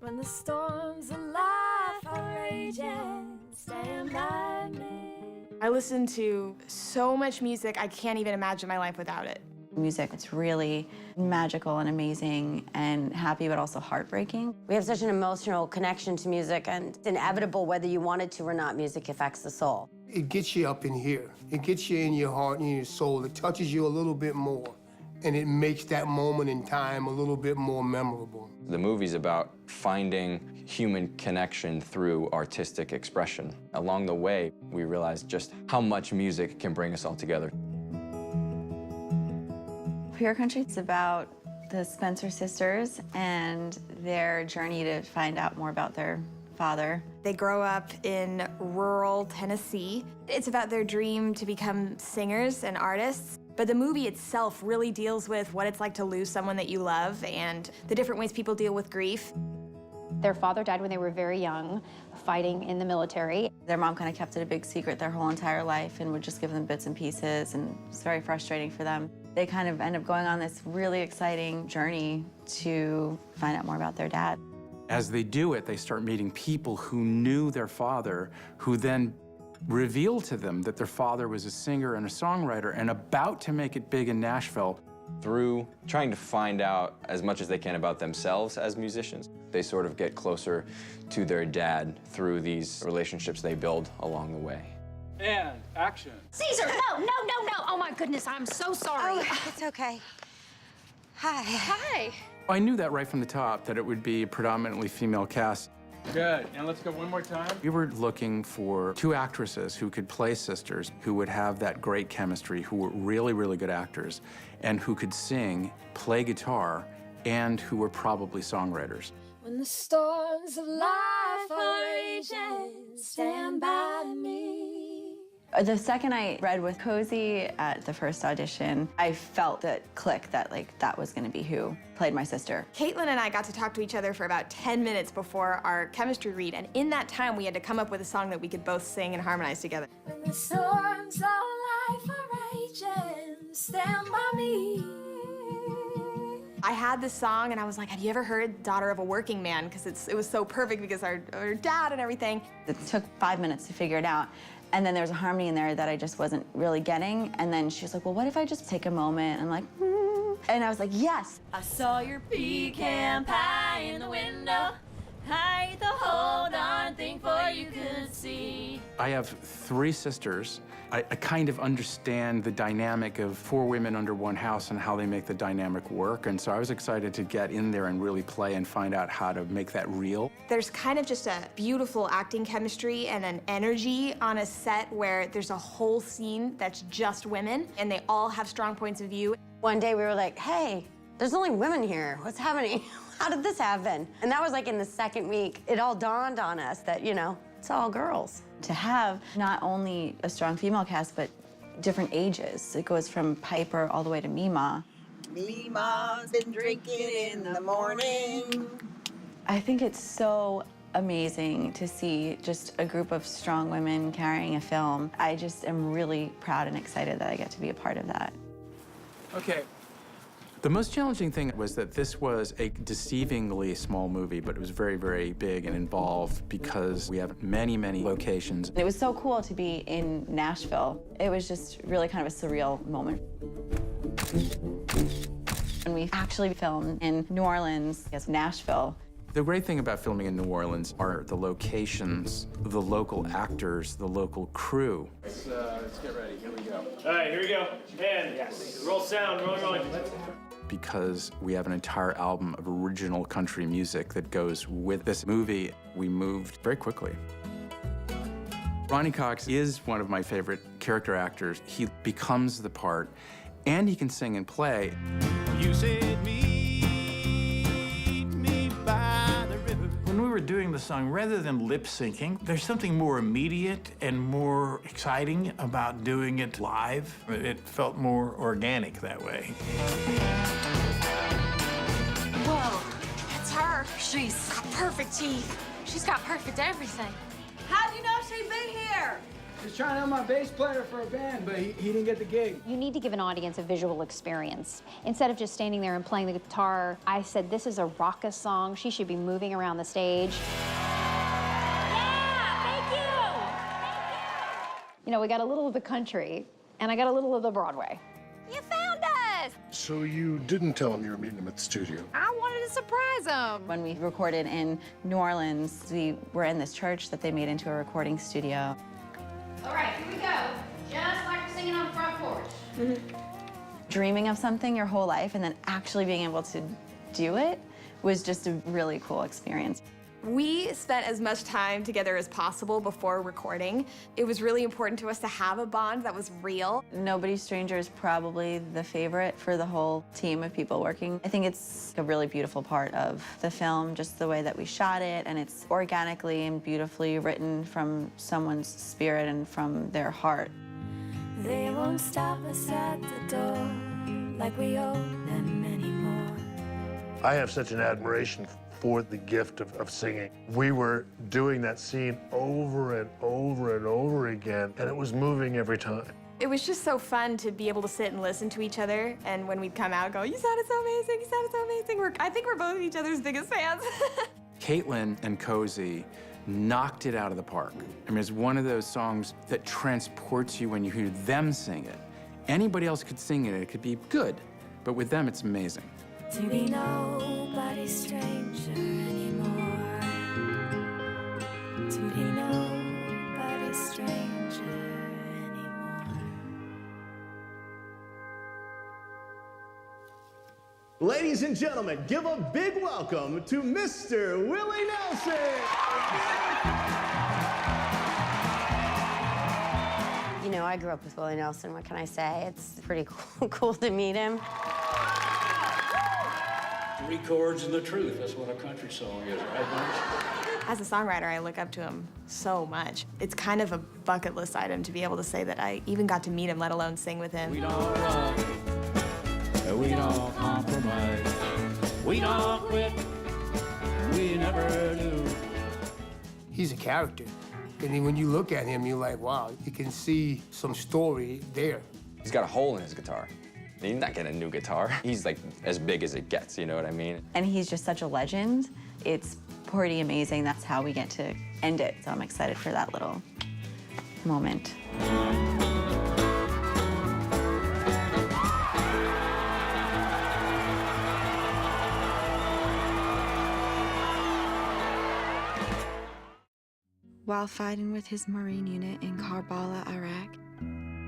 When the storms of life are raging, stand by me. I listen to so much music, I can't even imagine my life without it. Music, it's really magical and amazing and happy, but also heartbreaking. We have such an emotional connection to music, and it's inevitable whether you want it to or not, music affects the soul. It gets you up in here. It gets you in your heart and your soul. It touches you a little bit more, and it makes that moment in time a little bit more memorable. The movie's about finding human connection through artistic expression. Along the way, we realized just how much music can bring us all together. Pure Country, it's about the Spencer sisters and their journey to find out more about their father. They grow up in rural Tennessee. It's about their dream to become singers and artists. But the movie itself really deals with what it's like to lose someone that you love and the different ways people deal with grief. Their father died when they were very young, fighting in the military. Their mom kind of kept it a big secret their whole entire life and would just give them bits and pieces, and it's very frustrating for them. They kind of end up going on this really exciting journey to find out more about their dad. As they do it, they start meeting people who knew their father, who then revealed to them that their father was a singer and a songwriter and about to make it big in Nashville. Through trying to find out as much as they can about themselves as musicians, they sort of get closer to their dad through these relationships they build along the way. And action. Caesar, no, no, no, no. Oh my goodness, I'm so sorry. Oh, it's okay. Hi. Hi. I knew that right from the top, that it would be a predominantly female cast. Good, and let's go one more time. We were looking for two actresses who could play sisters, who would have that great chemistry, who were really, really good actors, and who could sing, play guitar, and who were probably songwriters. When the storms of life are raging, stand by me. The second I read with Cozy at the first audition, I felt that click, that that was gonna be who played my sister. Caitlin and I got to talk to each other for about 10 minutes before our chemistry read, and in that time we had to come up with a song that we could both sing and harmonize together. When the storms of life are raging, stand by me. I had this song and I was like, have you ever heard Daughter of a Working Man? Because it was so perfect because our dad and everything. It took 5 minutes to figure it out. And then there was a harmony in there that I just wasn't really getting. And then she was like, well, what if I just take a moment? And I'm like, And I was like, yes. I saw your pecan pie in the window. I ate the whole darn thing for you could see. I have three sisters. I kind of understand the dynamic of four women under one house and how they make the dynamic work. And so I was excited to get in there and really play and find out how to make that real. There's kind of just a beautiful acting chemistry and an energy on a set where there's a whole scene that's just women, and they all have strong points of view. One day we were like, hey, there's only women here. What's happening? How did this happen? And that was like in the second week. It all dawned on us that, you know, it's all girls. To have not only a strong female cast, but different ages. It goes from Piper all the way to Mima. Mima's been drinking in the morning. I think it's so amazing to see just a group of strong women carrying a film. I just am really proud and excited that I get to be a part of that. Okay. The most challenging thing was that this was a deceivingly small movie, but it was very, very big and involved because we have many, many locations. It was so cool to be in Nashville. It was just really kind of a surreal moment. And we actually filmed in New Orleans, yes, Nashville. The great thing about filming in New Orleans are the locations, the local actors, the local crew. Let's get ready. Here we go. All right, here we go. And yes, roll sound, rolling. Because we have an entire album of original country music that goes with this movie, we moved very quickly. Ronnie Cox is one of my favorite character actors. He becomes the part, and he can sing and play. You said meet me by the river. When we were doing the song, rather than lip syncing, there's something more immediate and more exciting about doing it live. It felt more organic that way. Whoa, that's her. She's got perfect teeth. She's got perfect everything. How do you know she'd be here? He's trying out my bass player for a band, but he didn't get the gig. You need to give an audience a visual experience. Instead of just standing there and playing the guitar, I said, this is a raucous song. She should be moving around the stage. Yeah, thank you. You know, we got a little of the country, and I got a little of the Broadway. You found us. So you didn't tell him you were meeting him at the studio? I wanted to surprise him. When we recorded in New Orleans, we were in this church that they made into a recording studio. All right, here we go. Just like we're singing on the front porch. Dreaming of something your whole life and then actually being able to do it was just a really cool experience. We spent as much time together as possible before recording. It was really important to us to have a bond that was real. Nobody's Stranger is probably the favorite for the whole team of people working. I think it's a really beautiful part of the film, just the way that we shot it, and it's organically and beautifully written from someone's spirit and from their heart. They won't stop us at the door like we owe them anymore. I have such an admiration for the gift of singing. We were doing that scene over and over and over again, and it was moving every time. It was just so fun to be able to sit and listen to each other, and when we'd come out, go, you sounded so amazing, you sounded so amazing. I think we're both each other's biggest fans. Caitlin and Cozy knocked it out of the park. I mean, it's one of those songs that transports you when you hear them sing it. Anybody else could sing it, it could be good, but with them, it's amazing. To be nobody's stranger anymore. To be nobody's stranger anymore. Ladies and gentlemen, give a big welcome to Mr. Willie Nelson. You know, I grew up with Willie Nelson. What can I say? It's pretty cool to meet him. 3 chords and the truth. That's what a country song is, right? As a songwriter, I look up to him so much. It's kind of a bucket list item to be able to say that I even got to meet him, let alone sing with him. We don't run, we don't compromise, we don't quit, we never do. He's a character. And when you look at him, you're like, wow, you can see some story there. He's got a hole in his guitar. He's not getting a new guitar. He's like as big as it gets, you know what I mean? And he's just such a legend. It's pretty amazing. That's how we get to end it. So I'm excited for that little moment. While fighting with his Marine unit in Karbala, Iraq,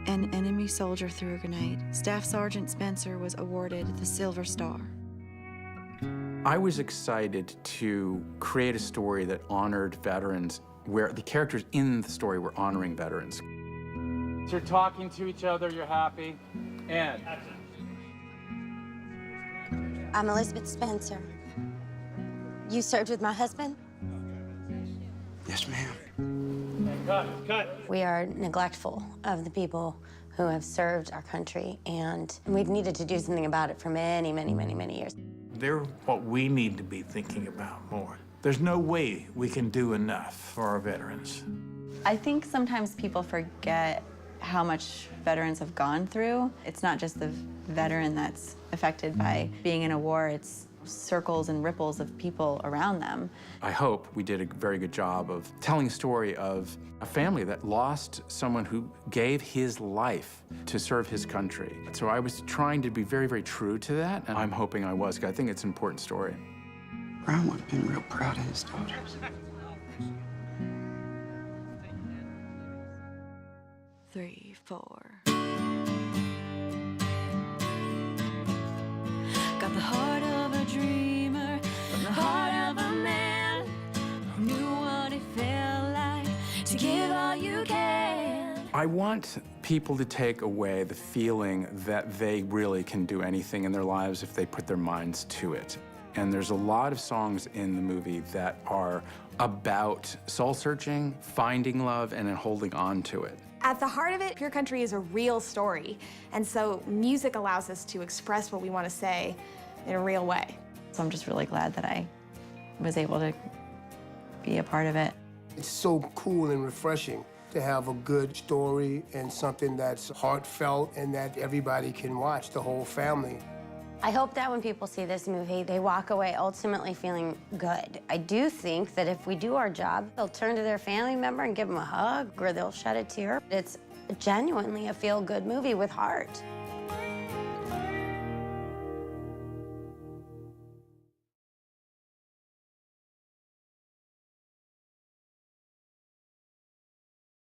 an enemy soldier threw a grenade. Staff Sergeant Spencer was awarded the Silver Star. I was excited to create a story that honored veterans, where the characters in the story were honoring veterans. So you're talking to each other, you're happy, and... I'm Elizabeth Spencer. You served with my husband? Yes, ma'am. Cut. We are neglectful of the people who have served our country, and we've needed to do something about it for many, many, many, many years. They're what we need to be thinking about more. There's no way we can do enough for our veterans. I think sometimes people forget how much veterans have gone through. It's not just the veteran that's affected by being in a war, it's circles and ripples of people around them. I hope we did a very good job of telling a story of a family that lost someone who gave his life to serve his country. So I was trying to be very, very true to that, and I'm hoping I was, 'cause I think it's an important story. Brown would have been real proud of his daughters. 3, 4. Got the heart of a dreamer, from the heart of a man who knew what it felt like to give all you can. I want people to take away the feeling that they really can do anything in their lives if they put their minds to it. And there's a lot of songs in the movie that are about soul-searching, finding love, and then holding on to it. At the heart of it, Pure Country is a real story. And so music allows us to express what we want to say in a real way. So I'm just really glad that I was able to be a part of it. It's so cool and refreshing to have a good story and something that's heartfelt and that everybody can watch, the whole family. I hope that when people see this movie, they walk away ultimately feeling good. I do think that if we do our job, they'll turn to their family member and give them a hug, or they'll shed a tear. It's genuinely a feel-good movie with heart.